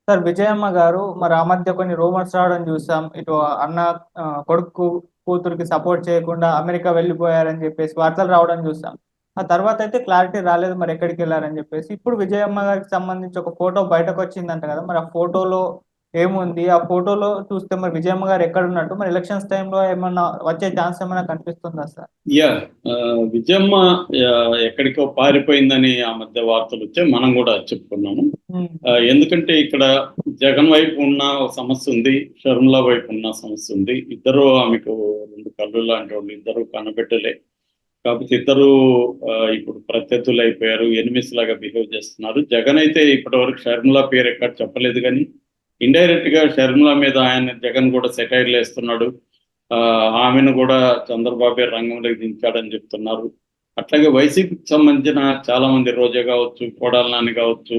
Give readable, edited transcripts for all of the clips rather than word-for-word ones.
Sir Vijayamma గారు మరి ఆ మధ్య కొన్ని రూమర్స్ రావడం చూసాం. ఇటు అన్న కొడుకు కూతురికి సపోర్ట్ చేయకుండా అమెరికా వెళ్ళిపోయారని చెప్పేసి వార్తలు రావడం చూసాం. ఆ తర్వాత అయితే క్లారిటీ రాలేదు మరి ఎక్కడికి వెళ్ళారని చెప్పేసి. ఇప్పుడు విజయమ్మ గారికి సంబంధించి ఒక ఫోటో బయటకు వచ్చిందంట కదా, మరి ఆ ఫోటోలో ఏముంది? ఆ ఫోటోలో చూస్తే మరి విజయమ్మ గారు ఎక్కడ ఉన్నట్టు, మరి ఎలక్షన్స్ టైంలో ఏమన్నా వచ్చే ఛాన్స్ ఏమైనా కనిపిస్తుందా సార్? యా విజయమ్మ ఎక్కడికో పారిపోయిందని ఆ మధ్య వార్తలు వచ్చాయి. మనం కూడా చెప్పుకున్నాము. ఉమ్, ఎందుకంటే ఇక్కడ జగన్ వైపు ఉన్న ఒక సమస్య ఉంది, షర్మిల వైపు ఉన్న సమస్య ఉంది. ఇద్దరు ఆమెకు రెండు కళ్ళు లాంటి వాళ్ళు, ఇద్దరు కనబెట్టలే. కాకపోతే ఇద్దరు ఇప్పుడు ప్రత్యర్థులు అయిపోయారు, ఎనిమిస్ లాగా బిహేవ్ చేస్తున్నారు. జగన్ అయితే ఇప్పటి వరకు షర్మిల పేరు ఎక్కడ చెప్పలేదు, కానీ ఇండైరెక్ట్ గా షర్మిల మీద ఆయన జగన్ కూడా సెటైర్లు వేస్తున్నాడు. ఆమెను కూడా చంద్రబాబు రంగంలోకి దించాడని చెప్తున్నారు. అట్లాగే వైసీపీకి సంబంధించిన చాలా మంది, రోజా కావచ్చు, కొడాల నాని కావచ్చు,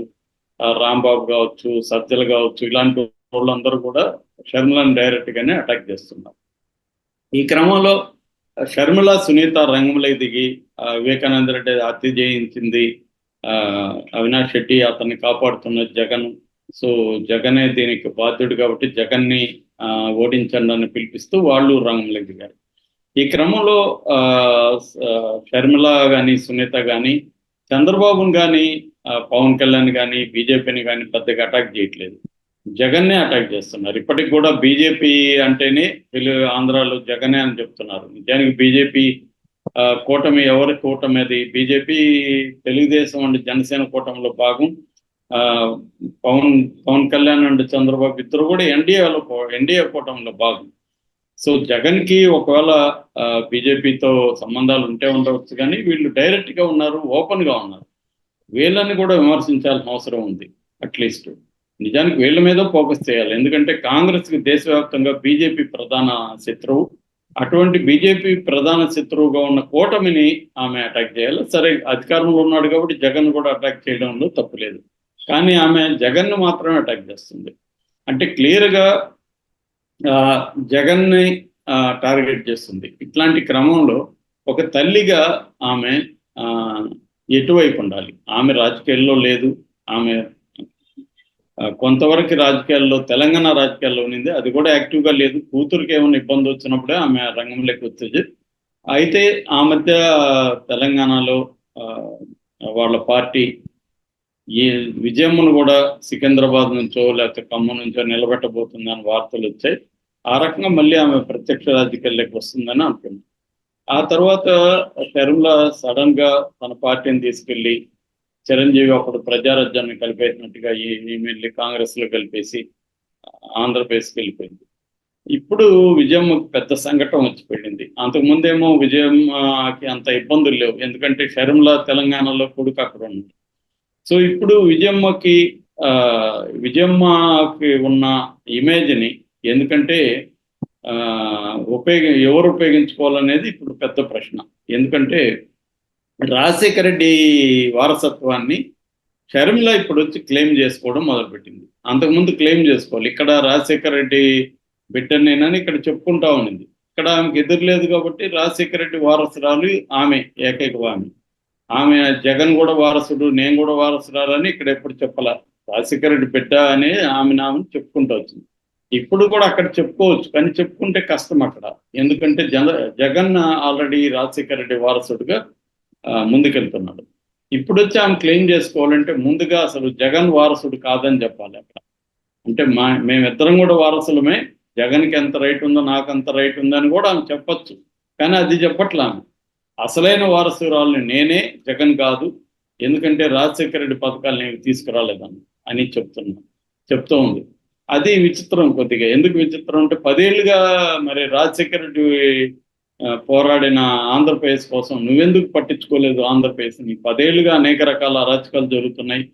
రాంబాబు కావచ్చు, సజ్జలు కావచ్చు, ఇలాంటి వాళ్ళందరూ కూడా షర్మిలను డైరెక్ట్ గానే అటాక్ చేస్తున్నారు. ఈ క్రమంలో షర్మిల సునీత రంగంలోకి దిగి వివేకానంద రెడ్డి హత్య చేయించింది అవినాష్ రెడ్డి, అతన్ని కాపాడుతున్న జగన్. సో జగనే దీనికి బాధ్యుడు కాబట్టి జగన్ని ఓడించండి అని పిలిపిస్తూ వాళ్ళు రంగంలోకి దిగారు. ఈ క్రమంలో షర్మిల కానీ సునీత కానీ చంద్రబాబును కానీ పవన్ కళ్యాణ్ కానీ బీజేపీని కానీ పెద్దగా అటాక్ చేయట్లేదు, జగన్నే అటాక్ చేస్తున్నారు. ఇప్పటికి కూడా బీజేపీ అంటేనే ఆంధ్రాలో జగనే అని చెప్తున్నారు. నిజానికి బీజేపీ కూటమి ఎవరి కూటమి? అది బీజేపీ, తెలుగుదేశం అండ్ జనసేన కూటమిలో భాగం. పవన్ పవన్ కళ్యాణ్ అండ్ చంద్రబాబు ఇద్దరు కూడా ఎన్డీఏ కూటమిలో భాగం. సో జగన్ కి ఒకవేళ బీజేపీతో సంబంధాలు ఉంటే ఉండవచ్చు, కానీ వీళ్ళు డైరెక్ట్ గా ఉన్నారు, ఓపెన్ గా ఉన్నారు. వీళ్ళని కూడా విమర్శించాల్సిన అవసరం ఉంది. అట్లీస్ట్ నిజానికి వీళ్ళ మీద ఫోకస్ చేయాలి. ఎందుకంటే కాంగ్రెస్ కి దేశవ్యాప్తంగా బీజేపీ ప్రధాన శత్రువు. అటువంటి బీజేపీ ప్రధాన శత్రువుగా ఉన్న కూటమిని ఆమె అటాక్ చేయాలి. సరే, అధికారంలో ఉన్నాడు కాబట్టి జగన్ కూడా అటాక్ చేయడంలో తప్పులేదు, కానీ ఆమె జగన్ ను మాత్రమే అటాక్ చేస్తుంది. అంటే క్లియర్ గా జగన్ని టార్గెట్ చేస్తుంది. ఇట్లాంటి క్రమంలో ఒక తల్లిగా ఆమె ఎటువైపు ఉండాలి? ఆమె రాజకీయాల్లో లేదు. ఆమె కొంతవరకు రాజకీయాల్లో, తెలంగాణ రాజకీయాల్లో ఉన్నింది, అది కూడా యాక్టివ్గా లేదు. కూతురికి ఏమైనా ఇబ్బంది వచ్చినప్పుడే ఆమె రంగంలోకి వచ్చేది. అయితే ఆ మధ్య తెలంగాణలో వాళ్ళ పార్టీ ఈ విజయమ్మను కూడా సికింద్రాబాద్ నుంచో లేకపోతే ఖమ్మం నుంచో నిలబెట్టబోతుందని వార్తలు వచ్చాయి. ఆ రకంగా మళ్ళీ ఆమె ప్రత్యక్ష రాజకీయాల్లోకి వస్తుందని అనుకున్నాం. ఆ తర్వాత షర్మిల సడన్ గా తన పార్టీని తీసుకెళ్లి చిరంజీవి అప్పుడు ప్రజారాజ్యాన్ని కలిపేసినట్టుగా వెళ్ళి కాంగ్రెస్ లో కలిపేసి ఆంధ్రప్రదేశ్కి వెళ్ళిపోయింది. ఇప్పుడు విజయమ్మకి పెద్ద సంఘటన వచ్చిపోయింది. అంతకుముందేమో విజయమ్మకి అంత ఇబ్బందులు లేవు, ఎందుకంటే షర్మిల తెలంగాణలో కొడుకు అక్కడ ఉంది. సో ఇప్పుడు విజయమ్మకి ఉన్న ఇమేజ్ని, ఎందుకంటే ఎవరు ఉపయోగించుకోవాలనేది ఇప్పుడు పెద్ద ప్రశ్న. ఎందుకంటే రాజశేఖర రెడ్డి వారసత్వాన్ని షర్మిల ఇప్పుడు వచ్చి క్లెయిమ్ చేసుకోవడం మొదలుపెట్టింది. అంతకుముందు క్లెయిమ్ చేసుకోవాలి, ఇక్కడ రాజశేఖర రెడ్డి బిడ్డనేనని ఇక్కడ చెప్పుకుంటా ఉండింది. ఇక్కడ ఆమెకు ఎదురులేదు కాబట్టి రాజశేఖర రెడ్డి వారసురాలు ఆమె, ఏకైక ఆమె జగన్ కూడా వారసుడు, నేను కూడా వారసురాలని ఇక్కడ ఎప్పుడు చెప్పాల. రాజశేఖర రెడ్డి బిడ్డ అనే ఆమెను చెప్పుకుంటూ వచ్చింది. ఇప్పుడు కూడా అక్కడ చెప్పుకోవచ్చు, కానీ చెప్పుకుంటే కష్టం అక్కడ. ఎందుకంటే జగన్ ఆల్రెడీ రాజశేఖర రెడ్డి వారసుడుగా ముందుకెళ్తున్నాడు. ఇప్పుడు వచ్చి ఆమె క్లెయిమ్ చేసుకోవాలంటే ముందుగా అసలు జగన్ వారసుడు కాదని చెప్పాలి అక్కడ. అంటే మేమిద్దరం కూడా వారసులమే, జగన్కి ఎంత రైట్ ఉందో నాకు అంత రైట్ ఉందని కూడా ఆమె చెప్పచ్చు, కానీ అది చెప్పట్లా. ఆమె అసలైన వారసురాలని నేనే, జగన్ కాదు, ఎందుకంటే రాజశేఖర రెడ్డి పథకాలు నేను తీసుకురాలేదని అని చెప్తూ ఉంది. అది విచిత్రం కొద్దిగా. ఎందుకు విచిత్రం అంటే 10 ఏళ్ళుగా మరి రాజశేఖర రెడ్డి పోరాడిన ఆంధ్రప్రదేశ్ కోసం నువ్వెందుకు పట్టించుకోలేదు? ఆంధ్రప్రదేశ్ని 10 ఏళ్ళుగా అనేక రకాల అరాచకాలు జరుగుతున్నాయి.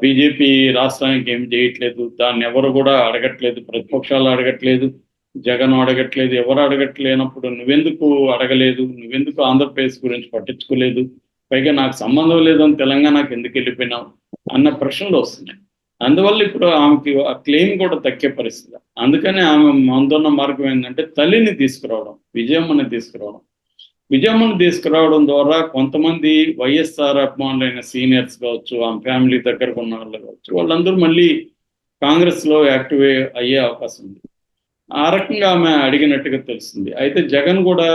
బీజేపీ రాష్ట్రానికి ఏం చేయట్లేదు, దాన్ని ఎవరు కూడా అడగట్లేదు, ప్రతిపక్షాలు అడగట్లేదు, జగన్ అడగట్లేదు, ఎవరు అడగట్లేనప్పుడు నువ్వెందుకు అడగలేదు? నువ్వెందుకు ఆంధ్రప్రదేశ్ గురించి పట్టించుకోలేదు? పైగా నాకు సంబంధం లేదని తెలంగాణకు ఎందుకు వెళ్ళిపోయినావు అన్న ప్రశ్నలు వస్తున్నాయి. అందువల్ల ఇప్పుడు ఆమెకి ఆ క్లెయిమ్ కూడా తక్కే పరిస్థితి. అందుకని ఆమె ముందున్న మార్గం ఏంటంటే తల్లిని తీసుకురావడం, విజయమ్మను తీసుకురావడం ద్వారా కొంతమంది వైఎస్ఆర్ అభిమానులైన సీనియర్స్ కావచ్చు, ఆమె ఫ్యామిలీ దగ్గరకు ఉన్న వాళ్ళు కావచ్చు, వాళ్ళందరూ మళ్ళీ కాంగ్రెస్లో యాక్టివ్ అయ్యే అవకాశం ఉంది. ఆ రకంగా ఆమె అడిగినట్టుగా తెలుస్తుంది. అయితే జగన్ కూడా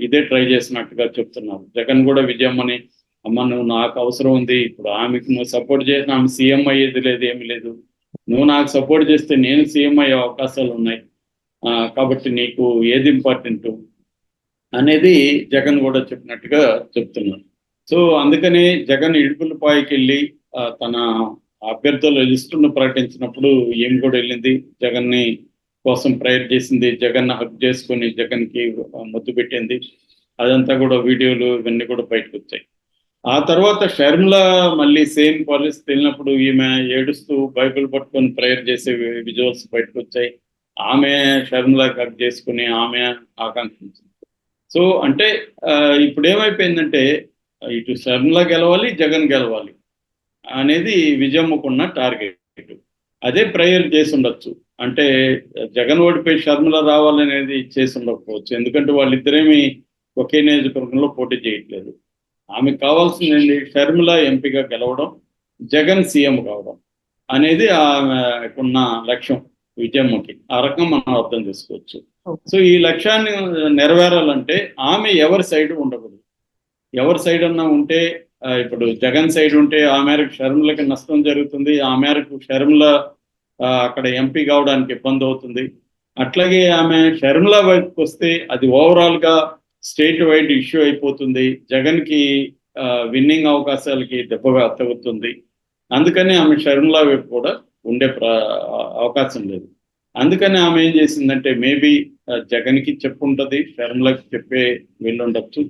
ఇదే ట్రై చేసినట్టుగా చెప్తున్నారు. జగన్ కూడా విజయమ్మని, అమ్మ నువ్వు నాకు అవసరం ఉంది, ఇప్పుడు ఆమెకు నువ్వు సపోర్ట్ చేసిన ఆమె సీఎం అయ్యేది లేదు, ఏమి లేదు, నువ్వు నాకు సపోర్ట్ చేస్తే నేను సీఎం అయ్యే అవకాశాలు ఉన్నాయి, కాబట్టి నీకు ఏది ఇంపార్టెంట్ అనేది జగన్ కూడా చెప్పినట్టుగా చెప్తున్నారు. సో అందుకని జగన్ ఇడుపులపాయకి వెళ్ళి తన అభ్యర్థుల లిస్టును ప్రకటించినప్పుడు ఏం కూడా వెళ్ళింది, జగన్ని కోసం ప్రేయర్ చేసింది, జగన్ హక్ చేసుకుని జగన్కి ముద్దు పెట్టింది. అదంతా కూడా వీడియోలు ఇవన్నీ కూడా బయటకు వచ్చాయి. ఆ తర్వాత షర్మిల మళ్ళీ సేమ్ పరిస్థితి వెళ్ళినప్పుడు ఈమె ఏడుస్తూ బైబిల్ పట్టుకొని ప్రేయర్ చేసే విజువల్స్ బయటకు వచ్చాయి. ఆమె షర్మిల హక్ చేసుకుని ఆమె ఆకాంక్షించింది. సో అంటే ఇప్పుడు ఏమైపోయిందంటే ఇటు షర్మిల గెలవాలి, జగన్ గెలవాలి అనేది విజయమ్మకున్న టార్గెట్. అదే ప్రేయర్ చేసి ఉండొచ్చు. అంటే జగన్ ఓడిపోయి షర్మిల రావాలనేది చేసి ఉండకపోవచ్చు. ఎందుకంటే వాళ్ళిద్దరేమి ఒకే నియోజకవర్గంలో పోటీ చేయట్లేదు. ఆమెకు కావాల్సింది షర్మిల ఎంపీగా గెలవడం, జగన్ సీఎం కావడం అనేది ఆమెకున్న లక్ష్యం విజయమ్మకి. ఆ రకం మనం అర్థం చేసుకోవచ్చు. సో ఈ లక్ష్యాన్ని నెరవేరాలంటే ఆమె ఎవరి సైడ్ ఉండకూడదు. ఎవరి సైడ్ అన్నా ఉంటే ఇప్పుడు జగన్ సైడ్ ఉంటే ఆ మేరకు షర్మిలకి నష్టం జరుగుతుంది, ఆ మేరకు షర్మిల అక్కడ ఎంపీ కావడానికి ఇబ్బంది అవుతుంది. అట్లాగే ఆమె షర్మిల వైపుకి వస్తే అది ఓవరాల్గా స్టేట్ వైడ్ ఇష్యూ అయిపోతుంది, జగన్కి విన్నింగ్ అవకాశాలకి దెబ్బగా తగ్గుతుంది. అందుకని ఆమె షర్మిల వైపు కూడా ఉండే అవకాశం లేదు. అందుకని ఆమె ఏం చేసిందంటే మేబీ జగన్కి చెప్పుంటుంది, షర్మిలకి చెప్పే వెళ్ళుండొచ్చు,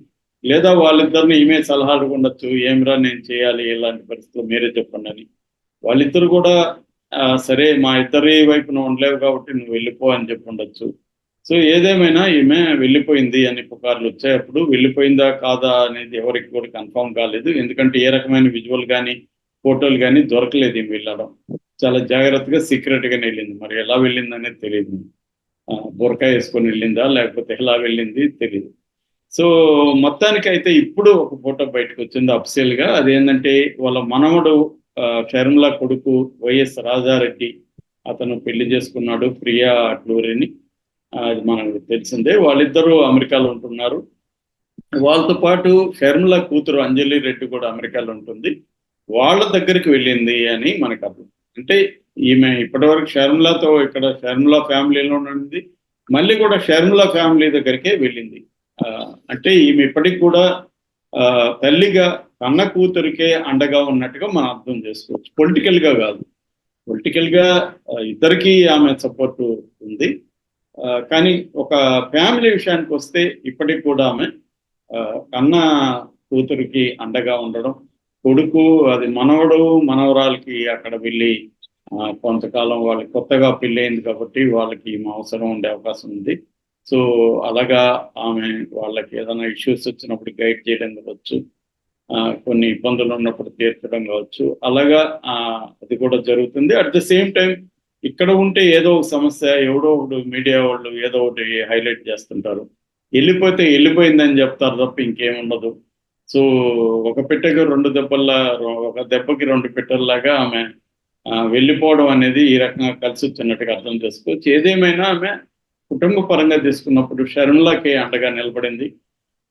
లేదా వాళ్ళిద్దరిని ఈమె సలహా అడుగుండొచ్చు, ఏమిరా నేను చేయాలి ఇలాంటి పరిస్థితులు మీరే చెప్పండి అని. వాళ్ళిద్దరు కూడా సరే మా ఇద్దరి వైపున ఉండలేవు కాబట్టి నువ్వు వెళ్ళిపో అని చెప్పి ఉండొచ్చు. సో ఏదేమైనా ఈమె వెళ్ళిపోయింది అని పుకార్లు వచ్చాయి. అప్పుడు వెళ్ళిపోయిందా కాదా అనేది ఎవరికి కూడా కన్ఫర్మ్ కాలేదు. ఎందుకంటే ఏ రకమైన విజువల్ కానీ ఫోటోలు కానీ దొరకలేదు. ఈమె వెళ్ళడం చాలా జాగ్రత్తగా సీక్రెట్గానే వెళ్ళింది. మరి ఎలా వెళ్ళింది అనేది తెలియదు. బురకా వేసుకొని వెళ్ళిందా లేకపోతే ఎలా వెళ్ళింది తెలియదు. సో మొత్తానికి అయితే ఇప్పుడు ఒక ఫోటో బయటకు వచ్చింది అఫీషియల్గా. అదేంటంటే వాళ్ళ మనవడు షర్మిల కొడుకు వైఎస్ రాజారెడ్డి, అతను పెళ్లి చేసుకున్నాడు ప్రియా అట్లూరిని. అది మనకు తెలిసిందే. వాళ్ళిద్దరూ అమెరికాలో ఉంటున్నారు. వాళ్ళతో పాటు షర్మిల కూతురు అంజలి రెడ్డి కూడా అమెరికాలో ఉంటుంది. వాళ్ళ దగ్గరికి వెళ్ళింది అని మనకు అర్థం. అంటే ఈమె ఇప్పటివరకు షర్మిలతో ఇక్కడ షర్మిల ఫ్యామిలీలో ఉంది, మళ్ళీ కూడా షర్మిల ఫ్యామిలీ దగ్గరికే వెళ్ళింది. అంటే ఈమె ఇప్పటికి కూడా తల్లిగా కన్న కూతురికే అండగా ఉన్నట్టుగా మనం అర్థం చేసుకోవచ్చు. పొలిటికల్గా కాదు, పొలిటికల్గా ఇద్దరికీ ఆమె సపోర్టు ఉంది. కానీ ఒక ఫ్యామిలీ విషయానికి వస్తే ఇప్పటికి కూడా ఆమె కన్న కూతురికి అండగా ఉండడం, కొడుకు అది మనవడు మనవరాలకి అక్కడ వెళ్ళి కొంతకాలం వాళ్ళకి కొత్తగా పెళ్ళయింది కాబట్టి వాళ్ళకి అవసరం ఉండే అవకాశం ఉంది. సో అలాగా ఆమె వాళ్ళకి ఏదైనా ఇష్యూస్ వచ్చినప్పుడు గైడ్ చేయడం కావచ్చు, కొన్ని ఇబ్బందులు ఉన్నప్పుడు తీర్చడం కావచ్చు, అలాగా అది కూడా జరుగుతుంది. అట్ ద సేమ్ టైం ఇక్కడ ఉంటే ఏదో ఒక సమస్య ఎవడో ఒకటి మీడియా వాళ్ళు ఏదో ఒకటి హైలైట్ చేస్తుంటారు. వెళ్ళిపోతే వెళ్ళిపోయిందని చెప్తారు తప్ప ఇంకేముండదు. సో ఒక పెట్టెకి రెండు దెబ్బల్లా, ఒక దెబ్బకి రెండు పెట్టెల్లాగా ఆమె వెళ్ళిపోవడం అనేది ఈ రకంగా కలిసి వచ్చినట్టుగా అర్థం చేసుకోవచ్చు. ఏదేమైనా ఆమె కుటుంబ పరంగా తీసుకున్నప్పుడు షర్మిలకి అండగా నిలబడింది.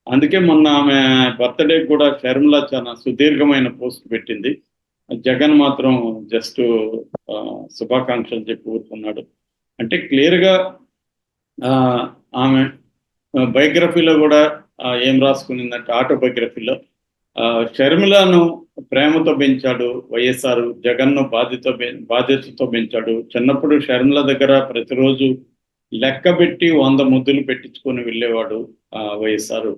అందుకే మొన్న ఆమె బర్త్డే కూడా షర్మిల చాలా సుదీర్ఘమైన పోస్ట్ పెట్టింది. జగన్ మాత్రం జస్ట్ శుభాకాంక్షలు చెప్పి ఊరుకున్నాడు. అంటే క్లియర్గా ఆమె బయోగ్రఫీలో కూడా ఏం రాసుకునిందంటే ఆటోబయోగ్రఫీలో షర్మిలను ప్రేమతో పెంచాడు వైఎస్ఆర్, జగన్ను బాధ్యతతో పెంచాడు. చిన్నప్పుడు షర్మిల దగ్గర ప్రతిరోజు లెక్క పెట్టి 100 ముద్దులు పెట్టించుకొని వెళ్ళేవాడు వైఎస్ఆర్.